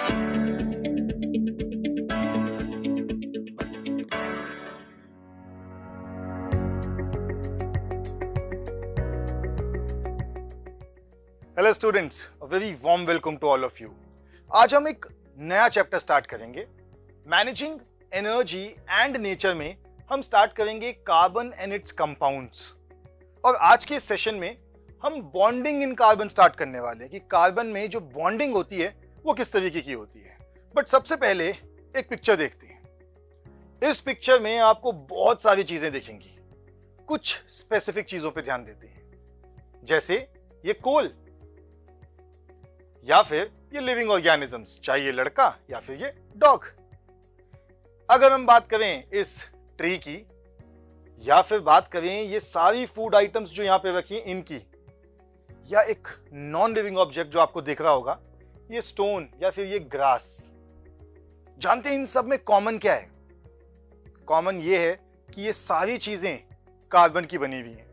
Hello students, a very warm welcome to all of you. आज हम एक नया चैप्टर स्टार्ट करेंगे, मैनेजिंग एनर्जी एंड नेचर में हम स्टार्ट करेंगे कार्बन एंड इट्स कंपाउंड्स। और आज के सेशन में हम बॉन्डिंग इन कार्बन स्टार्ट करने वाले हैं कि कार्बन में जो बॉन्डिंग होती है वो किस तरीके की होती है। बट सबसे पहले एक पिक्चर देखते हैं। इस पिक्चर में आपको बहुत सारी चीजें दिखेंगी। कुछ स्पेसिफिक चीजों पे ध्यान देते हैं, जैसे ये कोल या फिर ये लिविंग ऑर्गेनिजम्स, चाहे ये लड़का या फिर ये डॉग। अगर हम बात करें इस ट्री की या फिर बात करें ये सारी फूड आइटम्स जो यहां पे रखी हैं इनकी, या एक नॉन लिविंग ऑब्जेक्ट जो आपको दिख रहा होगा, ये स्टोन या फिर ये ग्रास, जानते हैं इन सब में कॉमन क्या है? कॉमन ये है कि ये सारी चीजें कार्बन की बनी हुई हैं।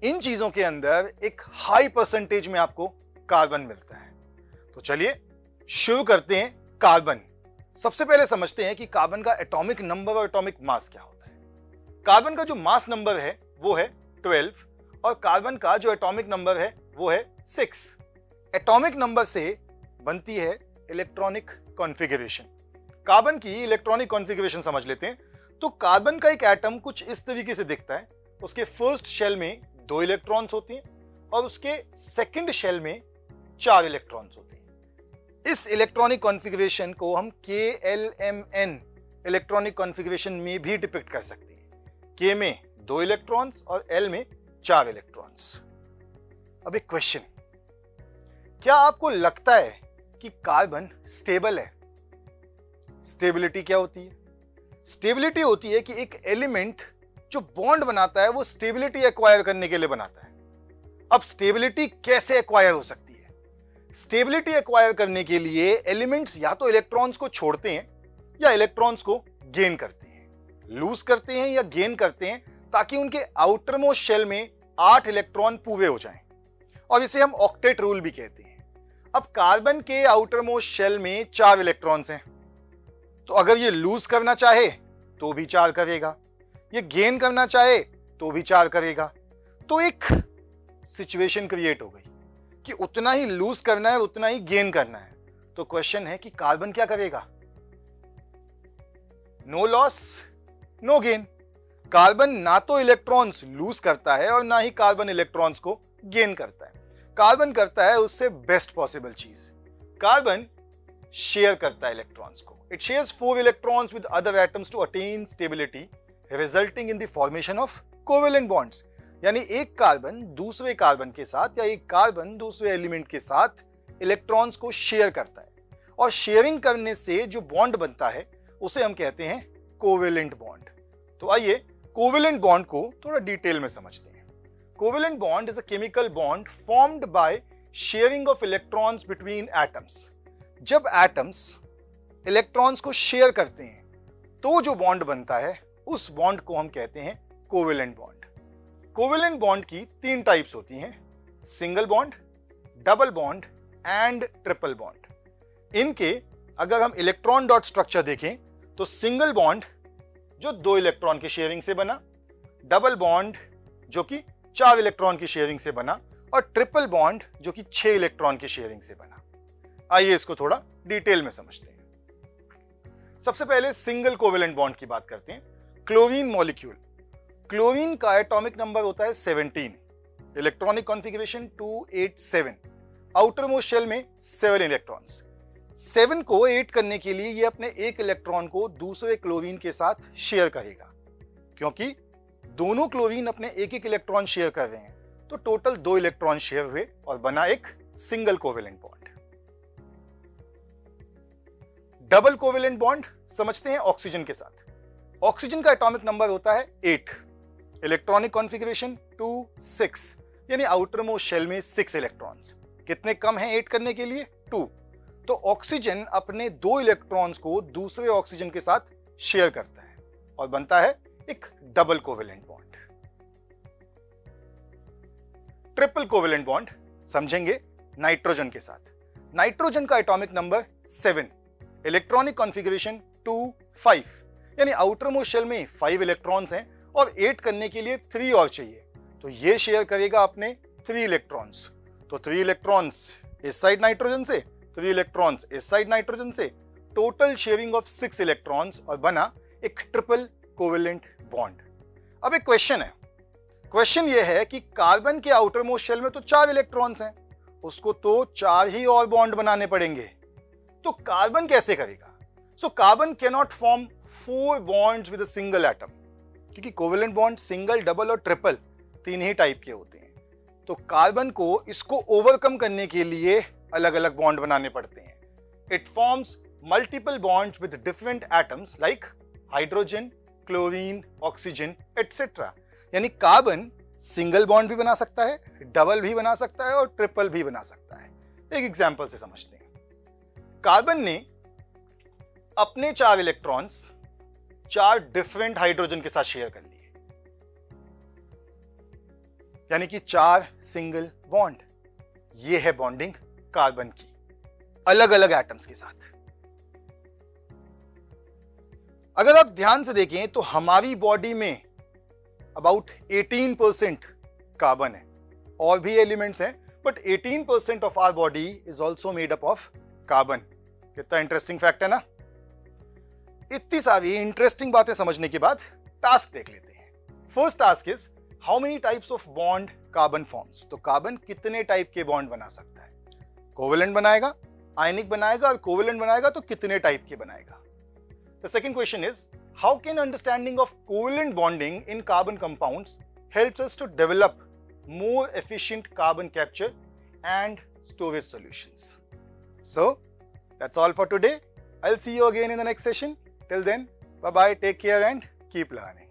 इन चीजों के अंदर एक हाई परसेंटेज में आपको कार्बन मिलता है। तो चलिए शुरू करते हैं। कार्बन, सबसे पहले समझते हैं कि कार्बन का एटॉमिक नंबर और एटॉमिक मास क्या होता है। कार्बन का जो मास नंबर है वो है 12 और कार्बन का जो एटॉमिक नंबर है वो है 6। एटॉमिक नंबर से बनती है इलेक्ट्रॉनिक कॉन्फ़िगरेशन। कार्बन की इलेक्ट्रॉनिक कॉन्फ़िगरेशन समझ लेते हैं। तो कार्बन का एक एटम कुछ इस तरीके से दिखता है। उसके फर्स्ट शेल में 2 इलेक्ट्रॉन्स होती हैं और उसके सेकंड शेल में 4 इलेक्ट्रॉन्स होते हैं। इस इलेक्ट्रॉनिक कॉन्फ़िगरेशन को हम KLMN इलेक्ट्रॉनिक कॉन्फ़िगरेशन में भी डिपिक्ट कर सकते हैं। K में 2 इलेक्ट्रॉन्स और L में 4 इलेक्ट्रॉन्स। अब एक क्वेश्चन, क्या आपको लगता है कि कार्बन स्टेबल है? स्टेबिलिटी क्या होती है? स्टेबिलिटी होती है कि एक एलिमेंट जो बॉन्ड बनाता है वो स्टेबिलिटी एक्वायर करने के लिए बनाता है। अब स्टेबिलिटी कैसे एक्वायर हो सकती है? स्टेबिलिटी एक्वायर करने के लिए एलिमेंट्स या तो इलेक्ट्रॉन्स को छोड़ते हैं या इलेक्ट्रॉन्स को गेन करते हैं, लूज करते हैं या गेन करते हैं, ताकि उनके आउटर मोस्ट शेल में 8 इलेक्ट्रॉन पूरे हो जाएं। और इसे हम ऑक्टेट रूल भी कहते हैं। अब कार्बन के आउटर मोस्ट शेल में 4 इलेक्ट्रॉन्स हैं, तो अगर ये लूज करना चाहे तो भी 4 करेगा, ये गेन करना चाहे तो भी 4 करेगा। तो एक सिचुएशन क्रिएट हो गई कि उतना ही लूज करना है उतना ही गेन करना है। तो क्वेश्चन है कि कार्बन क्या करेगा? No loss no gain. Carbon ना तो इलेक्ट्रॉन्स लूज करता है और ना ही कार्बन इलेक्ट्रॉन्स को गेन करता है। कार्बन करता है उससे बेस्ट पॉसिबल चीज, कार्बन शेयर करता है इलेक्ट्रॉन्स को। It shares 4 electrons with other atoms to attain stability resulting in the formation of covalent bonds. यानी एक कार्बन दूसरे कार्बन के साथ या एक कार्बन दूसरे एलिमेंट के साथ इलेक्ट्रॉन्स को शेयर करता है, और शेयरिंग करने से जो बॉन्ड बनता है उसे हम कहते हैं कोवेलेंट बॉन्ड। तो आइए कोवेलेंट बॉन्ड को थोड़ा डिटेल में समझते हैं। Covalent bond is a chemical bond formed by sharing of electrons between atoms. जब एटम्स इलेक्ट्रॉन्स को शेयर करते हैं तो जो बॉन्ड बनता है उस बॉन्ड को हम कहते हैं कोवेलेंट बॉन्ड। कोवेलेंट बॉन्ड की 3 टाइप्स होती हैं, single bond, double bond and triple bond. इनके अगर हम इलेक्ट्रॉन डॉट स्ट्रक्चर देखें तो सिंगल बॉन्ड जो 2 इलेक्ट्रॉन की शेयरिंग से बना, डबल बॉन्ड जो कि 4 इलेक्ट्रॉन की शेयरिंग से बना, और ट्रिपल बॉन्ड जो कि 6 इलेक्ट्रॉन की शेयरिंग से बना। आइए इसको थोड़ा डिटेल में समझते हैं। सबसे पहले सिंगल कोवेलेंट बॉन्ड की बात करते हैं। क्लोरीन मॉलिक्यूल, क्लोरीन का एटॉमिक नंबर होता है 17, electronic configuration 287, outermost shell में 7 इलेक्ट्रॉन्स। 7 को 8 करने के लिए ये अपने एक इलेक्ट्रॉन को दूसरे क्लोरीन के साथ शेयर करेगा। क्योंकि दोनों क्लोरीन अपने एक इलेक्ट्रॉन शेयर कर रहे हैं तो टोटल 2 इलेक्ट्रॉन शेयर हुए और बना एक single covalent bond. Double covalent bond समझते हैं ऑक्सीजन के साथ। ऑक्सीजन का एटॉमिक नंबर होता है 8, इलेक्ट्रॉनिक कॉन्फ़िगरेशन 2-6, यानी आउटर मोस्ट शेल में 6 इलेक्ट्रॉन्स। कितने कम हैं 8 करने के लिए? 2। तो ऑक्सीजन अपने 2 इलेक्ट्रॉन्स को दूसरे ऑक्सीजन के साथ शेयर करता है और बनता है एक double covalent bond. Triple covalent bond समझेंगे नाइट्रोजन के साथ। नाइट्रोजन का एटॉमिक नंबर 7, इलेक्ट्रॉनिक कॉन्फ़िगरेशन 2 5, यानी आउटर मोस्ट शेल में 5 इलेक्ट्रॉन्स हैं और 8 करने के लिए 3 और चाहिए, तो ये शेयर करेगा अपने 3 इलेक्ट्रॉन्स। तो 3 इलेक्ट्रॉन्स इस साइड नाइट्रोजन से, 3 इलेक्ट्रॉन्स इस साइड नाइट्रोजन से, टोटल शेयरिंग ऑफ 6 इलेक्ट्रॉन्स और बना एक ट्रिपल कोवेलेंट बॉन्ड। अब एक क्वेश्चन है, क्वेश्चन ये है कि कार्बन के आउटर मोस्ट शेल में तो 4 इलेक्ट्रॉन्स हैं, उसको तो 4 ही और बॉन्ड बनाने पड़ेंगे, तो कार्बन कैसे करेगा? So carbon can not form 4 bonds with a single atom, क्योंकि कोवेलेंट बॉन्ड सिंगल, डबल और ट्रिपल 3 ही टाइप के होते हैं। तो कार्बन को इसको ओवरकम करने के लिए अलग अलग बॉन्ड बनाने पड़ते हैं। It forms multiple bonds with different atoms like hydrogen, chlorine, oxygen etcetera. यानी कार्बन सिंगल बॉन्ड भी बना सकता है, डबल भी बना सकता है और ट्रिपल भी बना सकता है। एक एग्जांपल से समझते हैं। कार्बन ने अपने 4 इलेक्ट्रॉन्स 4 डिफरेंट हाइड्रोजन के साथ शेयर कर लिए, यानी कि 4 सिंगल बॉन्ड। ये है बॉन्डिंग कार्बन की अलग अलग एटम्स के साथ। अगर आप ध्यान से देखें तो हमारी बॉडी में अबाउट 18% कार्बन है, और भी एलिमेंट्स हैं, but 18% of our body is also made up of carbon. कितना इंटरेस्टिंग फैक्ट है ना। इतनी सारी इंटरेस्टिंग बातें समझने के बाद टास्क देख लेते हैं। First task is how many types of bond carbon forms. तो कार्बन कितने टाइप के बॉन्ड बना सकता है? कोवेलेंट बनाएगा, आयनिक बनाएगा, और कोवेलेंट बनाएगा तो कितने टाइप के बनाएगा? The second question is how can understanding of covalent bonding in carbon compounds helps us to develop more efficient carbon capture and storage solutions. So that's all for today. I'll see you again in the next session. Till then, bye bye, take care and keep learning.